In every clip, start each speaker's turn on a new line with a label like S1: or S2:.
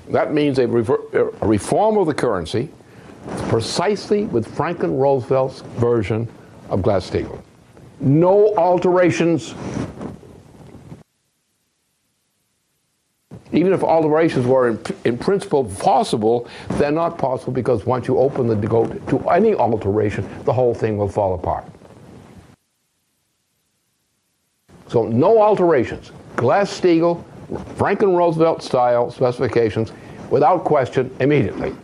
S1: That means a reform of the currency, precisely with Franklin Roosevelt's version of Glass-Steagall. No alterations. Even if alterations were in principle possible, they're not possible because once you open the door to any alteration, the whole thing will fall apart. So no alterations. Glass-Steagall, Franklin Roosevelt style specifications, without question, immediately.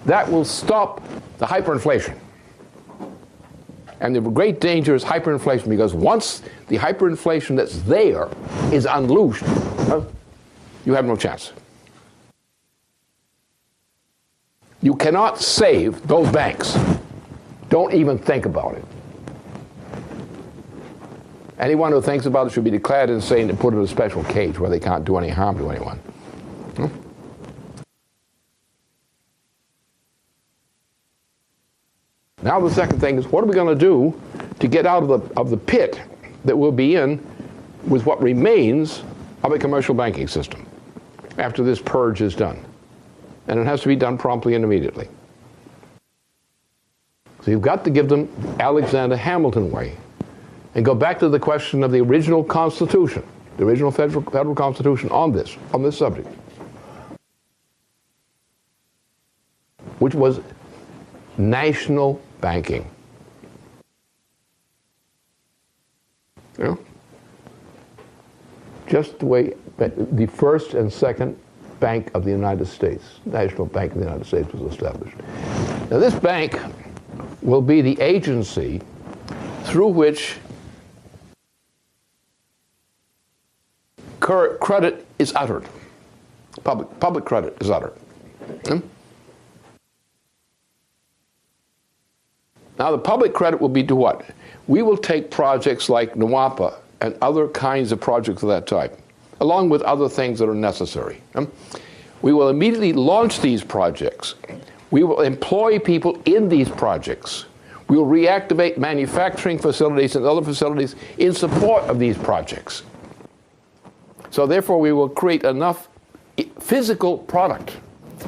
S1: That will stop the hyperinflation. And the great danger is hyperinflation, because once the hyperinflation that's there is unleashed, you have no chance. You cannot save those banks. Don't even think about it. Anyone who thinks about it should be declared insane and put in a special cage where they can't do any harm to anyone. Now the second thing is, what are we going to do to get out of the pit that we'll be in with what remains of a commercial banking system after this purge is done? And it has to be done promptly and immediately. So you've got to give them Alexander Hamilton way and go back to the question of the original Constitution, the original federal Constitution on this subject, which was national banking. You know? Just the way the first and second Bank of the United States, National Bank of the United States, was established. Now this bank will be the agency through which credit is uttered. Public credit is uttered. Now the public credit will be to what? We will take projects like NWAPA and other kinds of projects of that type, along with other things that are necessary. We will immediately launch these projects. We will employ people in these projects. We will reactivate manufacturing facilities and other facilities in support of these projects. So therefore we will create enough physical product,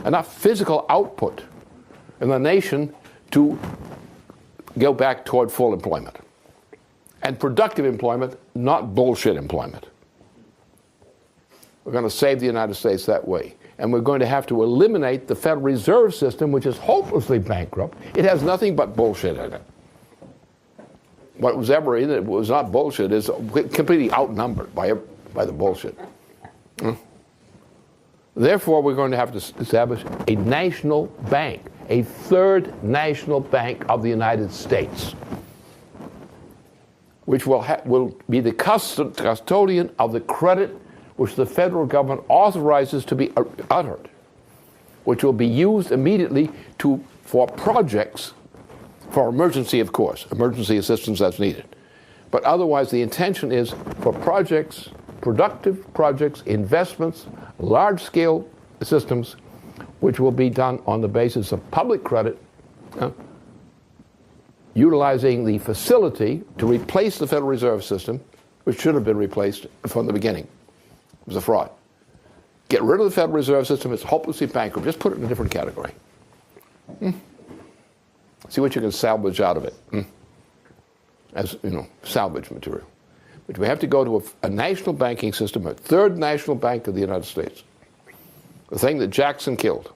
S1: enough physical output in the nation to go back toward full employment. And productive employment, not bullshit employment. We're going to save the United States that way. And we're going to have to eliminate the Federal Reserve System, which is hopelessly bankrupt. It has nothing but bullshit in it. What was ever in it was not bullshit, is completely outnumbered by the bullshit. Therefore, we're going to have to establish a national bank, a third national bank of the United States, which will be the custodian of the credit which the federal government authorizes to be uttered, which will be used immediately for projects, for emergency, of course, emergency assistance that's needed. But otherwise, the intention is for projects, productive projects, investments, large-scale systems, which will be done on the basis of public credit, utilizing the facility to replace the Federal Reserve System, which should have been replaced from the beginning. It was a fraud. Get rid of the Federal Reserve System. It's hopelessly bankrupt. Just put it in a different category. See what you can salvage out of it. As, salvage material. But we have to go to a national banking system, a third national bank of the United States. The thing that Jackson killed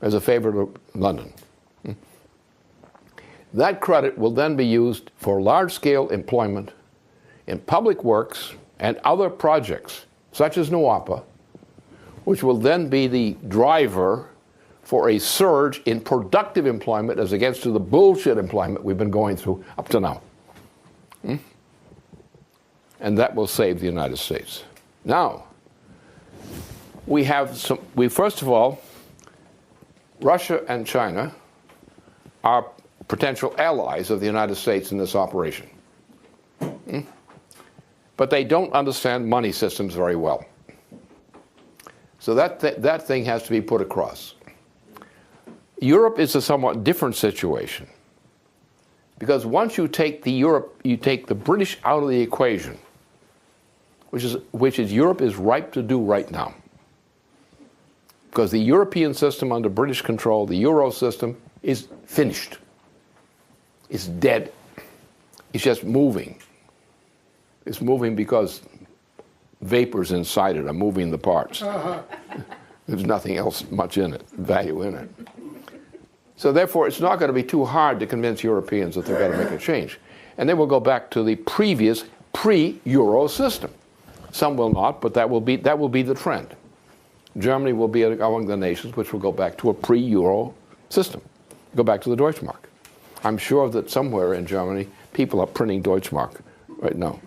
S1: as a favor of London. That credit will then be used for large-scale employment in public works and other projects, such as NWAPA, which will then be the driver for a surge in productive employment as against to the bullshit employment we've been going through up to now. And that will save the United States. Now, first of all, Russia and China are potential allies of the United States in this operation. But they don't understand money systems very well. So that thing has to be put across. Europe is a somewhat different situation, because once you take the British out of the equation, which is Europe is ripe to do right now. Because the European system under British control, the Euro system, is finished. It's dead. It's just moving. It's moving because vapors inside it are moving the parts. There's nothing else much in it, value in it. So therefore, it's not going to be too hard to convince Europeans that they've got to make a change. And they will go back to the previous pre-Euro system. Some will not, but that will be the trend. Germany will be among the nations which will go back to a pre-Euro system, go back to the Deutschmark. I'm sure that somewhere in Germany, people are printing Deutschmark right now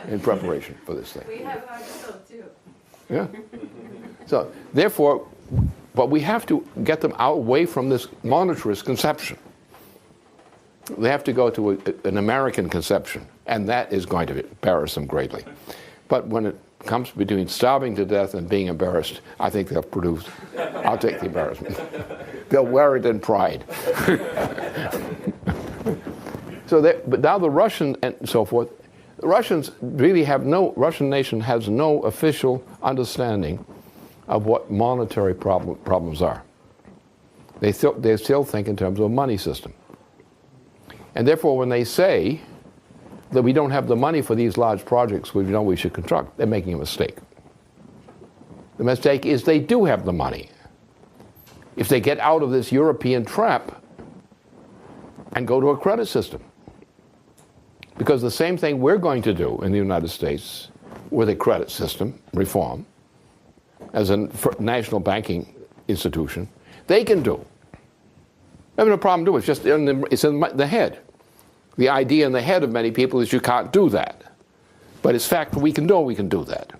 S1: in preparation for this thing.
S2: We have ours still, too.
S1: Yeah. So, therefore, but we have to get them away from this monetarist conception. They have to go to an American conception, and that is going to embarrass them greatly. But when it comes between starving to death and being embarrassed, I think they'll produce. I'll take the embarrassment. They'll wear it in pride. But now the Russians and so forth, the Russians really Russian nation has no official understanding of what monetary problems are. They still think in terms of a money system. And therefore, when they say that we don't have the money for these large projects we know we should construct, they're making a mistake. The mistake is they do have the money. If they get out of this European trap and go to a credit system. Because the same thing we're going to do in the United States with a credit system reform as a national banking institution, they can do. They have no problem doing it. It's in the head. The idea in the head of many people is you can't do that. But it's fact we can do that.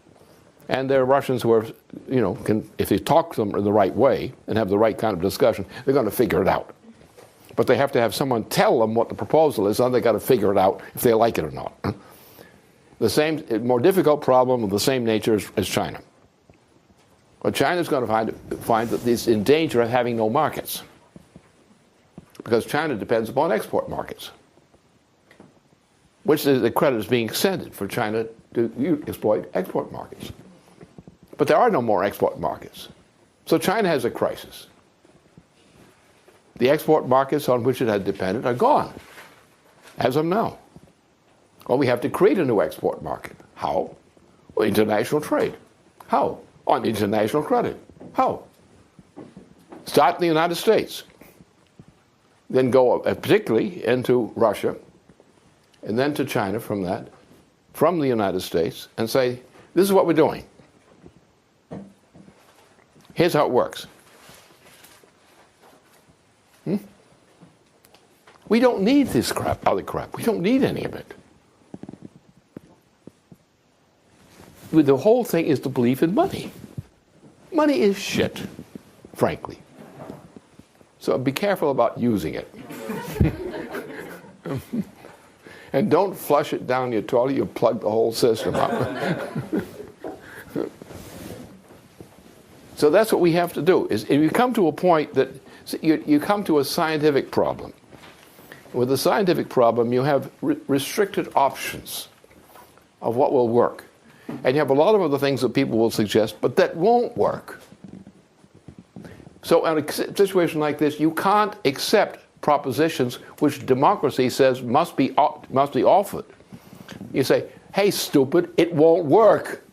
S1: And there are Russians who are, if you talk to them in the right way and have the right kind of discussion, they're going to figure it out. But they have to have someone tell them what the proposal is, and they've got to figure it out if they like it or not. The same, more difficult problem of the same nature as China. But China's going to find that it's in danger of having no markets. Because China depends upon export markets. Which the credit is being extended for China to exploit export markets. But there are no more export markets. So China has a crisis. The export markets on which it had depended are gone, as of now. Well, we have to create a new export market. How? Well, international trade. How? On international credit. How? Start in the United States. Then go particularly into Russia, and then to China from the United States, and say, this is what we're doing. Here's how it works. We don't need this other crap. We don't need any of it. The whole thing is the belief in money. Money is shit, frankly. So be careful about using it. And don't flush it down your toilet, you'll plug the whole system up. So that's what we have to do. Is if you come to a point that you come to a scientific problem. With a scientific problem, you have restricted options of what will work. And you have a lot of other things that people will suggest, but that won't work. So in a situation like this, you can't accept propositions which democracy says must be offered. You say, hey, stupid, it won't work.